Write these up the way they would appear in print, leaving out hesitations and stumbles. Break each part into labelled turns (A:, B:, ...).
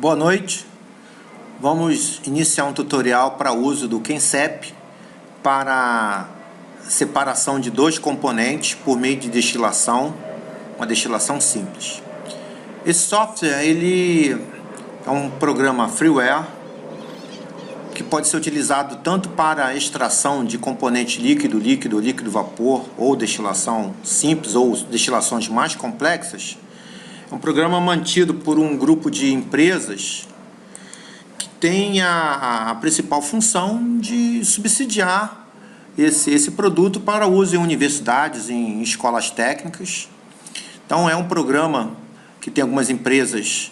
A: Boa noite. Vamos iniciar um tutorial para uso do Kensep para separação de dois componentes por meio de destilação, uma destilação simples. Esse software ele é um programa freeware que pode ser utilizado tanto para extração de componente líquido, líquido, vapor ou destilação simples ou destilações mais complexas. É um programa mantido por um grupo de empresas que tem a principal função de subsidiar esse produto para uso em universidades, em escolas técnicas. Então é um programa que tem algumas empresas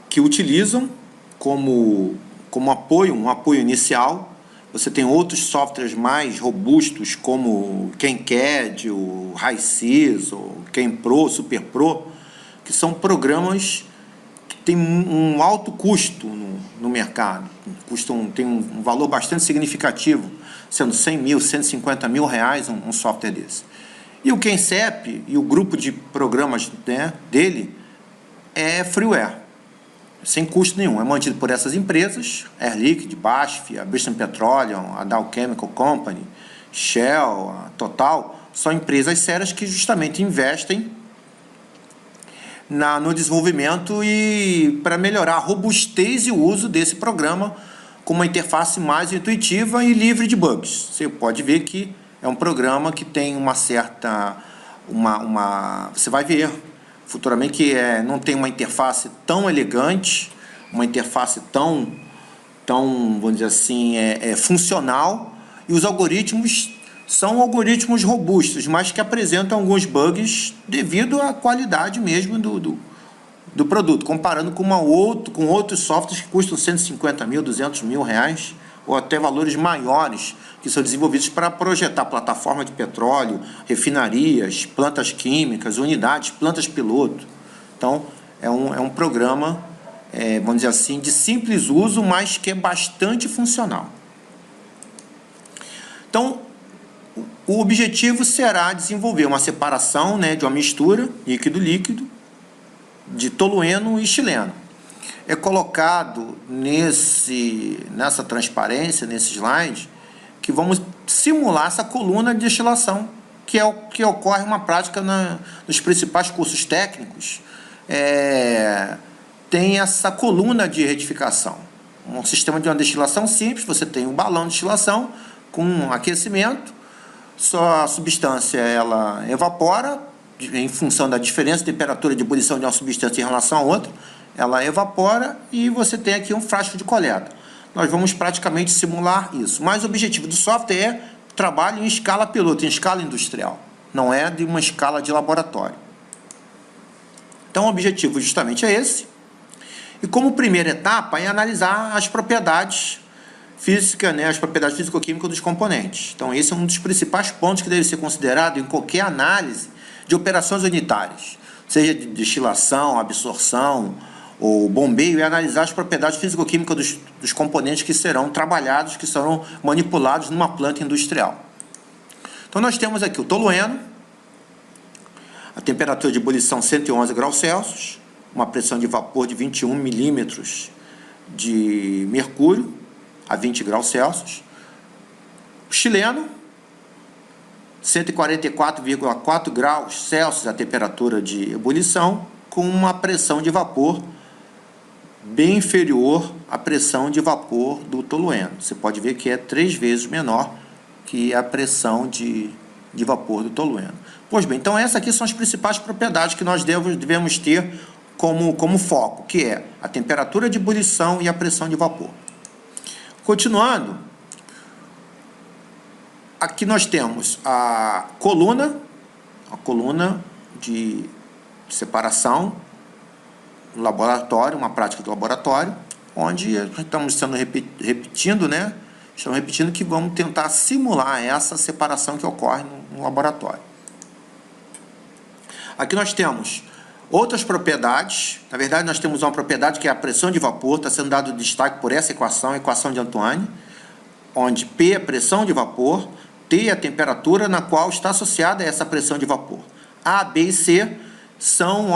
A: que utilizam como apoio, um apoio inicial. Você tem outros softwares mais robustos como o KenCAD, o HiSys, o KenPro, SuperPro, que são programas que têm um alto custo no mercado, tem um valor bastante significativo, sendo 100 mil, 150 mil reais um software desse. E o Kensep e o grupo de programas, né, dele é freeware, sem custo nenhum, é mantido por essas empresas, Air Liquide, BASF, a Bristol Petroleum, a Dow Chemical Company, Shell, a Total, são empresas sérias que justamente investem no desenvolvimento e para melhorar a robustez e o uso desse programa com uma interface mais intuitiva e livre de bugs. Você pode ver que é um programa que tem uma certa... você vai ver futuramente que não tem uma interface tão elegante, uma interface tão vamos dizer assim, funcional, e os algoritmos são algoritmos robustos, mas que apresentam alguns bugs devido à qualidade mesmo do produto, comparando com outros softwares que custam 150 mil, 200 mil reais, ou até valores maiores, que são desenvolvidos para projetar plataforma de petróleo, refinarias, plantas químicas, unidades, plantas piloto. Então, é um programa, vamos dizer assim, de simples uso, mas que é bastante funcional. Então, o objetivo será desenvolver uma separação, né, de uma mistura líquido-líquido de tolueno e xileno. É colocado nessa transparência, nesse slide, que vamos simular essa coluna de destilação, que é o que ocorre uma prática nos principais cursos técnicos. Tem essa coluna de retificação. Um sistema de uma destilação simples, você tem um balão de destilação com aquecimento, só a substância ela evapora, em função da diferença de temperatura de ebulição de uma substância em relação a outra, ela evapora e você tem aqui um frasco de coleta. Nós vamos praticamente simular isso. Mas o objetivo do software é trabalho em escala piloto, em escala industrial. Não é de uma escala de laboratório. Então o objetivo justamente é esse. E como primeira etapa é analisar as propriedades física, né, as propriedades físico-químicas dos componentes. Então, esse é um dos principais pontos que deve ser considerado em qualquer análise de operações unitárias, seja de destilação, absorção ou bombeio, e analisar as propriedades físico-químicas dos componentes que serão trabalhados, que serão manipulados numa planta industrial. Então, nós temos aqui o tolueno, a temperatura de ebulição 111 graus Celsius, uma pressão de vapor de 21 milímetros de mercúrio, a 20 graus Celsius. O xileno, 144,4 graus Celsius a temperatura de ebulição, com uma pressão de vapor bem inferior à pressão de vapor do tolueno. Você pode ver que é 3 vezes menor que a pressão de vapor do tolueno. Pois bem, então essas aqui são as principais propriedades que nós devemos ter como foco, que é a temperatura de ebulição e a pressão de vapor. Continuando, aqui nós temos a coluna de separação no laboratório, uma prática de laboratório, onde estamos repetindo, né? Estamos repetindo que vamos tentar simular essa separação que ocorre no laboratório. Aqui nós temos outras propriedades. Na verdade, nós temos uma propriedade que é a pressão de vapor, está sendo dado destaque por essa equação, a equação de Antoine, onde P é a pressão de vapor, T é a temperatura na qual está associada a essa pressão de vapor. A, B e C são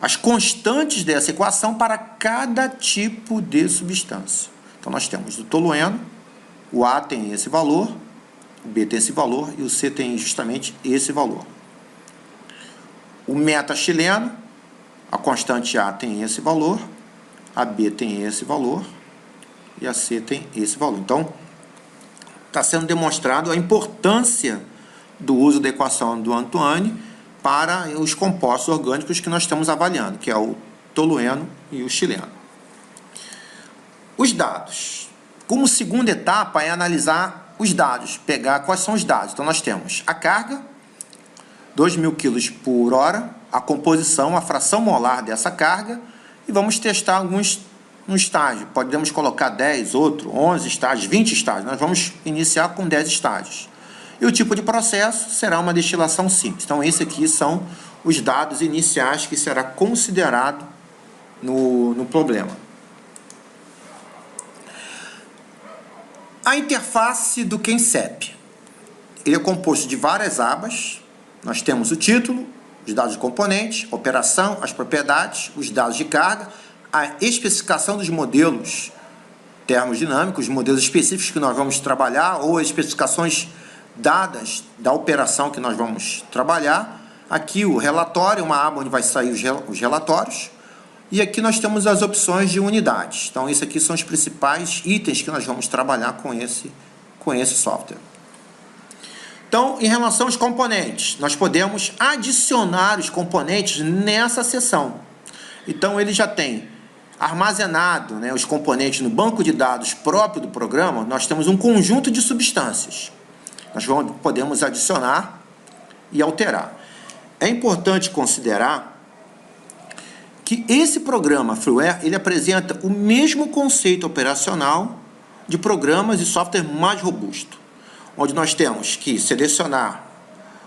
A: as constantes dessa equação para cada tipo de substância. Então, nós temos o tolueno, o A tem esse valor, o B tem esse valor e o C tem justamente esse valor. O metaxileno, a constante A tem esse valor, a B tem esse valor e a C tem esse valor. Então, está sendo demonstrado a importância do uso da equação do Antoine para os compostos orgânicos que nós estamos avaliando, que é o tolueno e o xileno. Os dados. Como segunda etapa é analisar os dados, pegar quais são os dados. Então, nós temos a carga, 2.000 kg por hora, a composição, a fração molar dessa carga, e vamos testar alguns no estágio. Podemos colocar 10, outro, 11 estágios, 20 estágios. Nós vamos iniciar com 10 estágios. E o tipo de processo será uma destilação simples. Então, esses aqui são os dados iniciais que será considerado no problema. A interface do QuemCep. Ele é composto de várias abas. Nós temos o título, os dados de componente, operação, as propriedades, os dados de carga, a especificação dos modelos termodinâmicos, os modelos específicos que nós vamos trabalhar, ou as especificações dadas da operação que nós vamos trabalhar. Aqui o relatório, uma aba onde vai sair os relatórios. E aqui nós temos as opções de unidades. Então, isso aqui são os principais itens que nós vamos trabalhar com esse software. Então, em relação aos componentes, nós podemos adicionar os componentes nessa seção. Então, ele já tem armazenado, né, os componentes no banco de dados próprio do programa. Nós temos um conjunto de substâncias. Nós podemos adicionar e alterar. É importante considerar que esse programa Freeware, ele apresenta o mesmo conceito operacional de programas e software mais robusto, onde nós temos que selecionar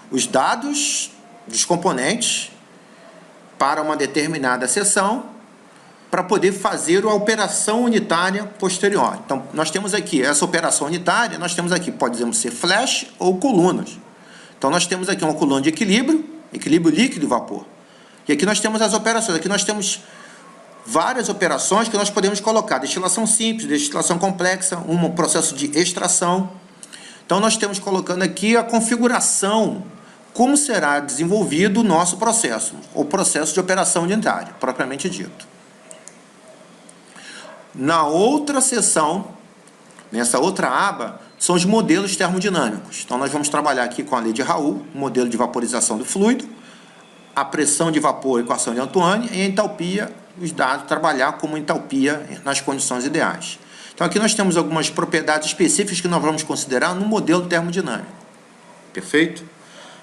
A: os dados dos componentes para uma determinada seção para poder fazer a operação unitária posterior. Então, nós temos aqui essa operação unitária, nós temos aqui, podemos ser flash ou colunas. Então, nós temos aqui uma coluna de equilíbrio líquido e vapor. E aqui nós temos as operações. Aqui nós temos várias operações que nós podemos colocar. Destilação simples, destilação complexa, um processo de extração. Então, nós temos colocando aqui a configuração, como será desenvolvido o nosso processo, o processo de operação unitária, propriamente dito. Na outra seção, nessa outra aba, são os modelos termodinâmicos. Então, nós vamos trabalhar aqui com a lei de Raoult, modelo de vaporização do fluido, a pressão de vapor, equação de Antoine, e a entalpia, os dados, trabalhar como entalpia nas condições ideais. Então, aqui nós temos algumas propriedades específicas que nós vamos considerar no modelo termodinâmico. Perfeito?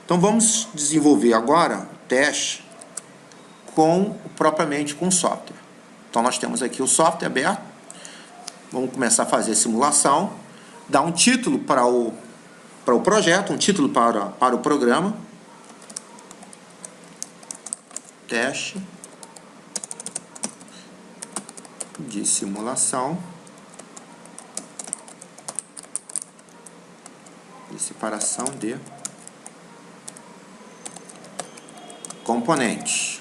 A: Então, vamos desenvolver agora o teste propriamente com o software. Então, nós temos aqui o software aberto. Vamos começar a fazer a simulação. Dar um título para o projeto, um título para o programa. Teste de simulação de separação de componentes.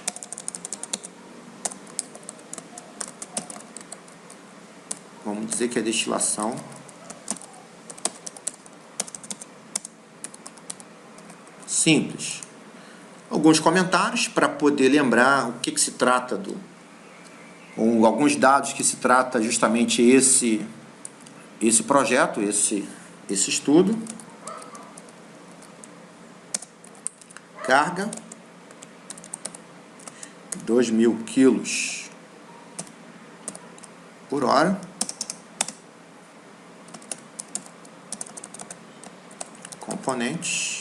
A: Vamos dizer que é destilação simples. Alguns comentários para poder lembrar o que se trata ou alguns dados que se trata justamente esse projeto, esse estudo. Carga 2.000 kg por hora. Componentes.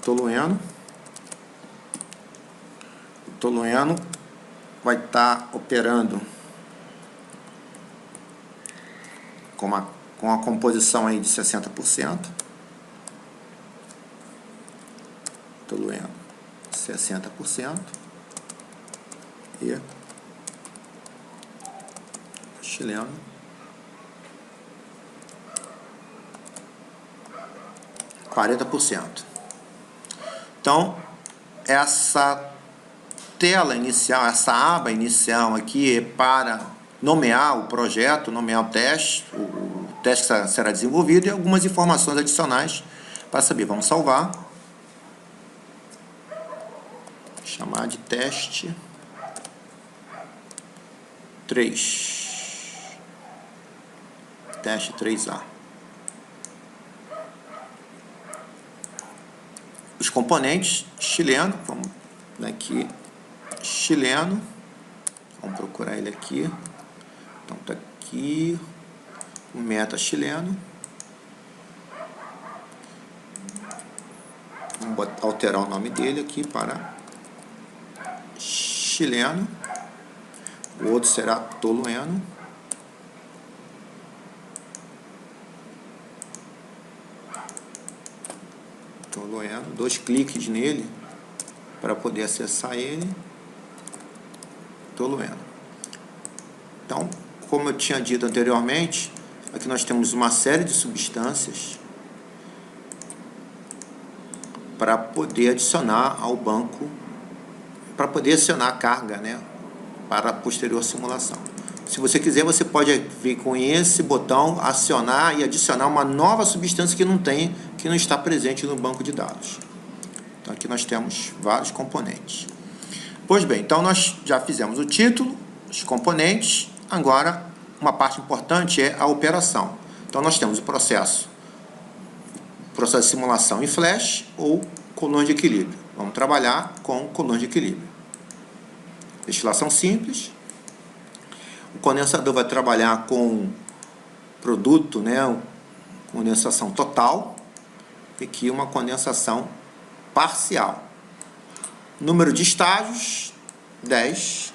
A: Tolueno. O tolueno vai estar operando com a composição aí de 60%. Tolueno 60% e xileno 40%. Então, essa tela inicial, essa aba inicial aqui é para nomear o projeto, nomear o teste que será desenvolvido e algumas informações adicionais para saber. Vamos salvar. Chamar de teste 3. Teste 3A. Os componentes, chileno, vamos aqui, chileno, vamos procurar ele aqui. Então tá aqui o meta chileno. Vamos alterar o nome dele aqui para chileno. O outro será tolueno. Tolueno. 2 cliques nele para poder acessar ele. Tolueno. Então, como eu tinha dito anteriormente, aqui nós temos uma série de substâncias para poder adicionar ao banco, para poder adicionar a carga, né, para a posterior simulação. Se você quiser, você pode vir com esse botão, acionar e adicionar uma nova substância que não está presente no banco de dados. Então aqui nós temos vários componentes. Pois bem, então nós já fizemos o título, os componentes. Agora, uma parte importante é a operação. Então nós temos o processo de simulação em flash ou coluna de equilíbrio. Vamos trabalhar com coluna de equilíbrio. Destilação simples. O condensador vai trabalhar com produto, né, condensação total. E aqui uma condensação parcial. Número de estágios, 10.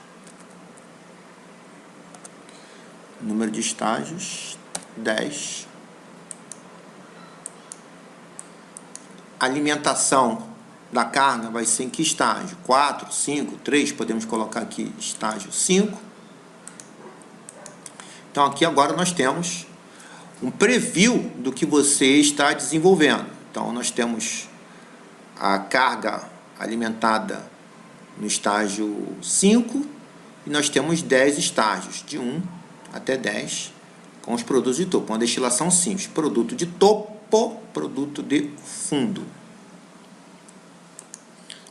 A: Número de estágios, 10. Alimentação da carga vai ser em que estágio? 4, 5, 3, podemos colocar aqui estágio 5. Então aqui agora nós temos um preview do que você está desenvolvendo. Então nós temos a carga alimentada no estágio 5 e nós temos 10 estágios, de 1 até 10, com os produtos de topo. Uma destilação simples, produto de topo, produto de fundo.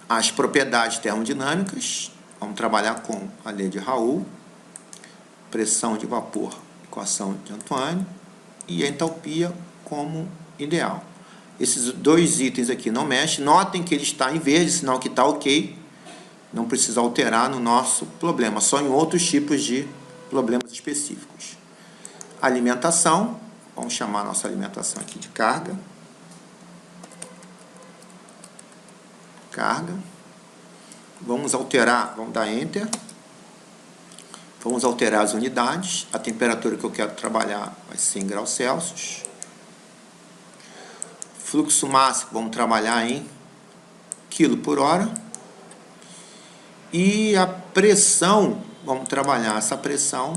A: As propriedades termodinâmicas, vamos trabalhar com a lei de Raoult, pressão de vapor, equação de Antoine, e a entalpia como ideal. Esses 2 itens aqui não mexem. Notem que ele está em verde, sinal que está ok. Não precisa alterar no nosso problema, só em outros tipos de problemas específicos. Alimentação, vamos chamar a nossa alimentação aqui de carga. Carga. Vamos alterar, vamos dar Enter. Vamos alterar as unidades. A temperatura que eu quero trabalhar vai ser em graus Celsius. Fluxo máximo, vamos trabalhar em quilo por hora. E a pressão, vamos trabalhar essa pressão.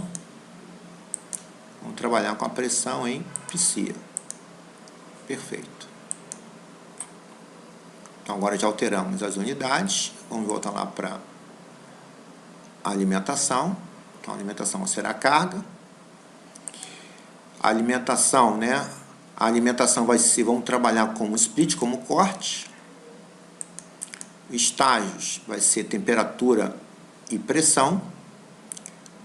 A: Vamos trabalhar com a pressão em psia. Perfeito. Então agora já alteramos as unidades. Vamos voltar lá para a alimentação. Então a alimentação será a carga. A alimentação, né? A alimentação vai ser, vamos trabalhar como split, como corte. Estágios vai ser temperatura e pressão.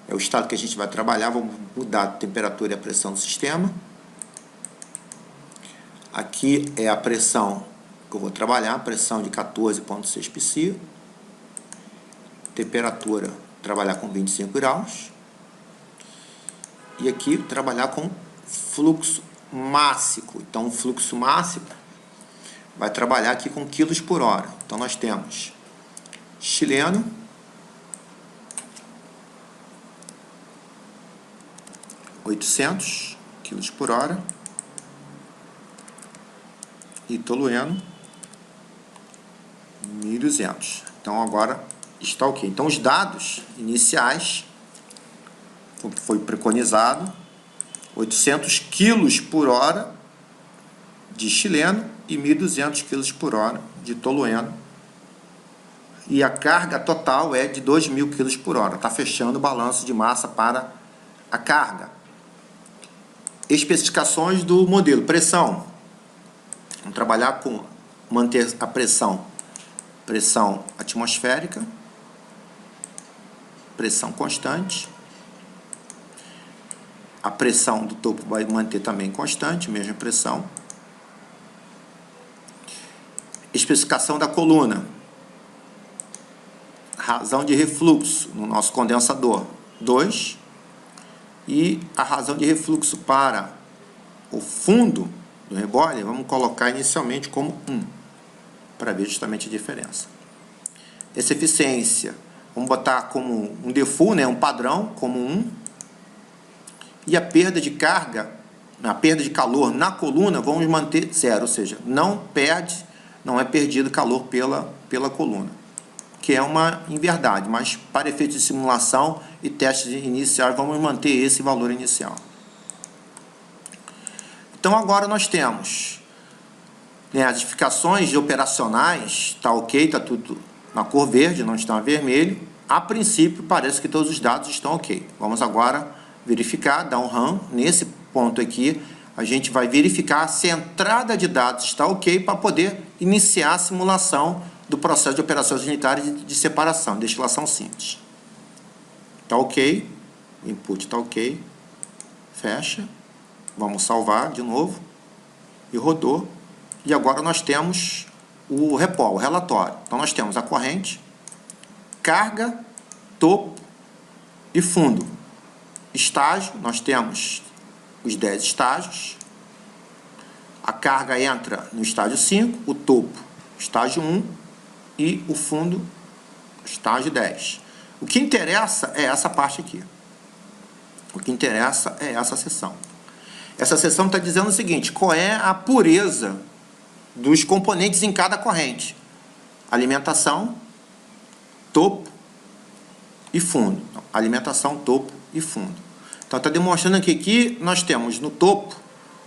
A: É o estado que a gente vai trabalhar. Vamos mudar a temperatura e a pressão do sistema. Aqui é a pressão que eu vou trabalhar, pressão de 14,6 psia. Temperatura, trabalhar com 25 graus. E aqui, trabalhar com fluxo máximo. Então, o fluxo máximo vai trabalhar aqui com quilos por hora. Então, nós temos chileno, (800 quilos por hora) e tolueno, 1.200. Então, agora está ok. Então, os dados iniciais, foi preconizado, 800 quilos por hora de chileno e 1.200 quilos por hora de tolueno e a carga total é de 2.000 kg por hora. Está fechando o balanço de massa para a carga. Especificações do modelo. Pressão. Vamos trabalhar com manter a pressão atmosférica, pressão constante. A pressão do topo vai manter também constante, mesma pressão. Especificação da coluna. Razão de refluxo no nosso condensador, 2. E a razão de refluxo para o fundo do reboiler, vamos colocar inicialmente como 1, para ver justamente a diferença. Essa eficiência, vamos botar como um default, né, um padrão, como 1. E a perda de carga, a perda de calor na coluna, vamos manter 0, ou seja, não é perdido calor pela coluna, que é uma inverdade, mas para efeitos de simulação e testes iniciais, vamos manter esse valor inicial. Então, agora nós temos, né, as especificações operacionais, está ok, está tudo na cor verde, não está vermelho. A princípio, parece que todos os dados estão ok. Vamos agora verificar, dar um run. Nesse ponto aqui, a gente vai verificar se a entrada de dados está ok para poder iniciar a simulação do processo de operações unitárias de separação, destilação simples. Está ok, o input está ok, fecha, vamos salvar de novo, e rodou, e agora nós temos o repol, o relatório. Então nós temos a corrente, carga, topo e fundo. Estágio, nós temos os 10 estágios, a carga entra no estágio 5, o topo, estágio 1, e o fundo, estágio 10. O que interessa é essa parte aqui. O que interessa é essa seção. Essa seção está dizendo o seguinte: qual é a pureza dos componentes em cada corrente. Alimentação, topo e fundo. Alimentação, topo e fundo. Então, está demonstrando aqui que nós temos no topo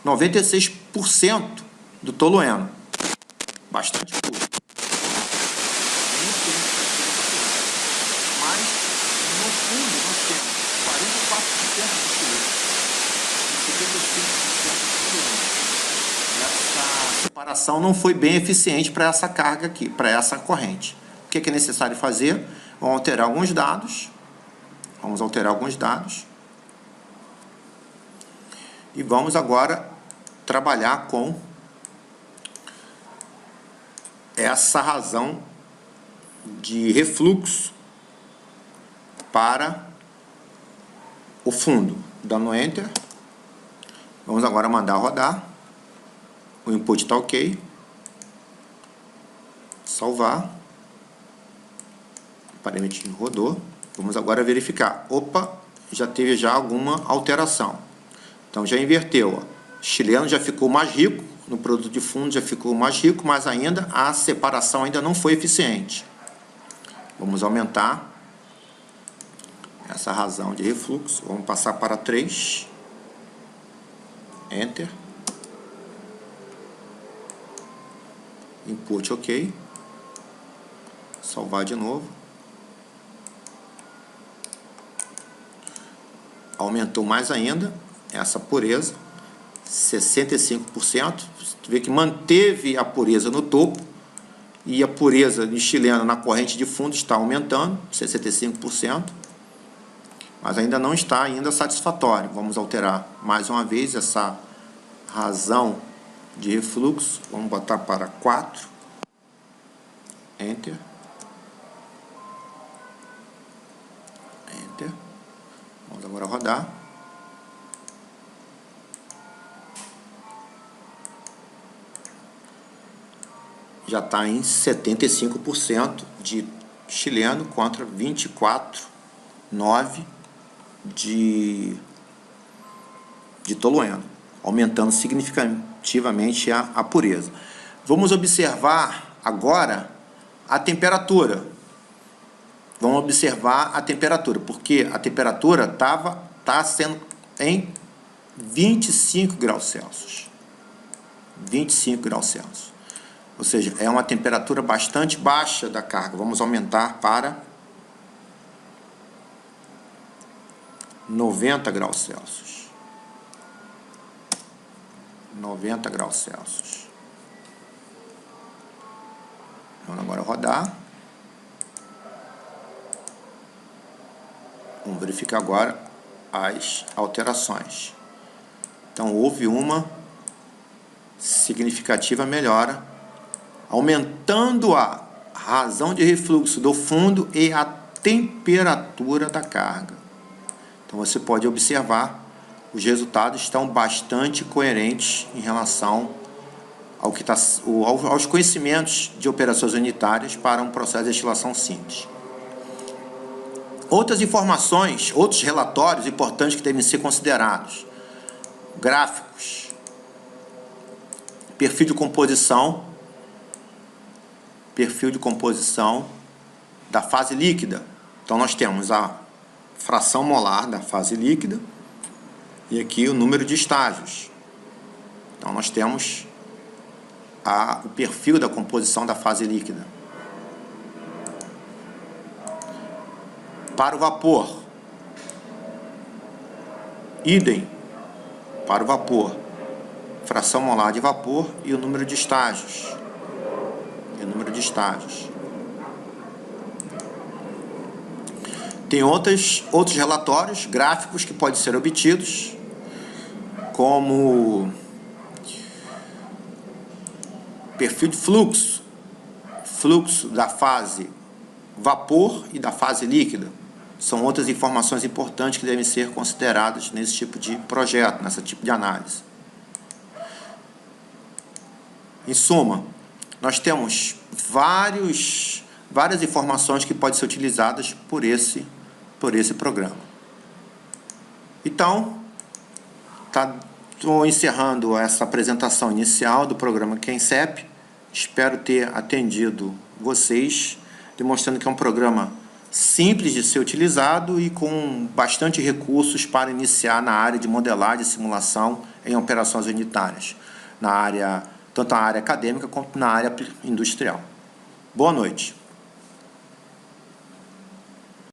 A: 96% do tolueno. Bastante puro. Mas, no fundo, nós temos 44% de pureza e 75% de tolueno. Essa separação não foi bem eficiente para essa carga aqui, para essa corrente. O que é necessário fazer? Vamos alterar alguns dados. E vamos agora trabalhar com essa razão de refluxo para o fundo. Dando Enter. Vamos agora mandar rodar. O input está ok. Salvar. O parâmetro rodou. Vamos agora verificar. Opa, já teve alguma alteração. Então já inverteu. O chileno já ficou mais rico. No produto de fundo já ficou mais rico, mas ainda a separação ainda não foi eficiente. Vamos aumentar essa razão de refluxo. Vamos passar para 3. Enter. Input ok. Salvar de novo. Aumentou mais ainda essa pureza, 65%. Você vê que manteve a pureza no topo e a pureza de chileno na corrente de fundo está aumentando, 65%, mas ainda não está satisfatório. Vamos alterar mais uma vez essa razão de refluxo. Vamos botar para 4. Enter. Enter. Vamos agora rodar. Já está em 75% de chileno contra 24,9% de tolueno, aumentando significativamente a pureza. Vamos observar agora a temperatura. Vamos observar a temperatura, porque a temperatura está sendo em 25 graus Celsius. 25 graus Celsius. Ou seja, é uma temperatura bastante baixa da carga. Vamos aumentar para 90 graus Celsius. 90 graus Celsius. Vamos agora rodar. Vamos verificar agora as alterações. Então, houve uma significativa melhora, aumentando a razão de refluxo do fundo e a temperatura da carga. Então, você pode observar, os resultados estão bastante coerentes em relação ao que aos conhecimentos de operações unitárias para um processo de destilação simples. Outras informações, outros relatórios importantes que devem ser considerados. Gráficos. Perfil de composição da fase líquida. Então, nós temos a fração molar da fase líquida e aqui o número de estágios. Então, nós temos o perfil da composição da fase líquida. Para o vapor, idem para o vapor, fração molar de vapor e o número de estágios. Tem outros relatórios gráficos que podem ser obtidos, como perfil de fluxo da fase vapor e da fase líquida. São outras informações importantes que devem ser consideradas nesse tipo de projeto, nesse tipo de análise. Em suma, nós temos várias informações que podem ser utilizadas por esse programa. Então, estou encerrando essa apresentação inicial do programa QuemCep. Espero ter atendido vocês, demonstrando que é um programa simples de ser utilizado e com bastante recursos para iniciar na área de modelagem e simulação em operações unitárias, tanto na área acadêmica quanto na área industrial. Boa noite.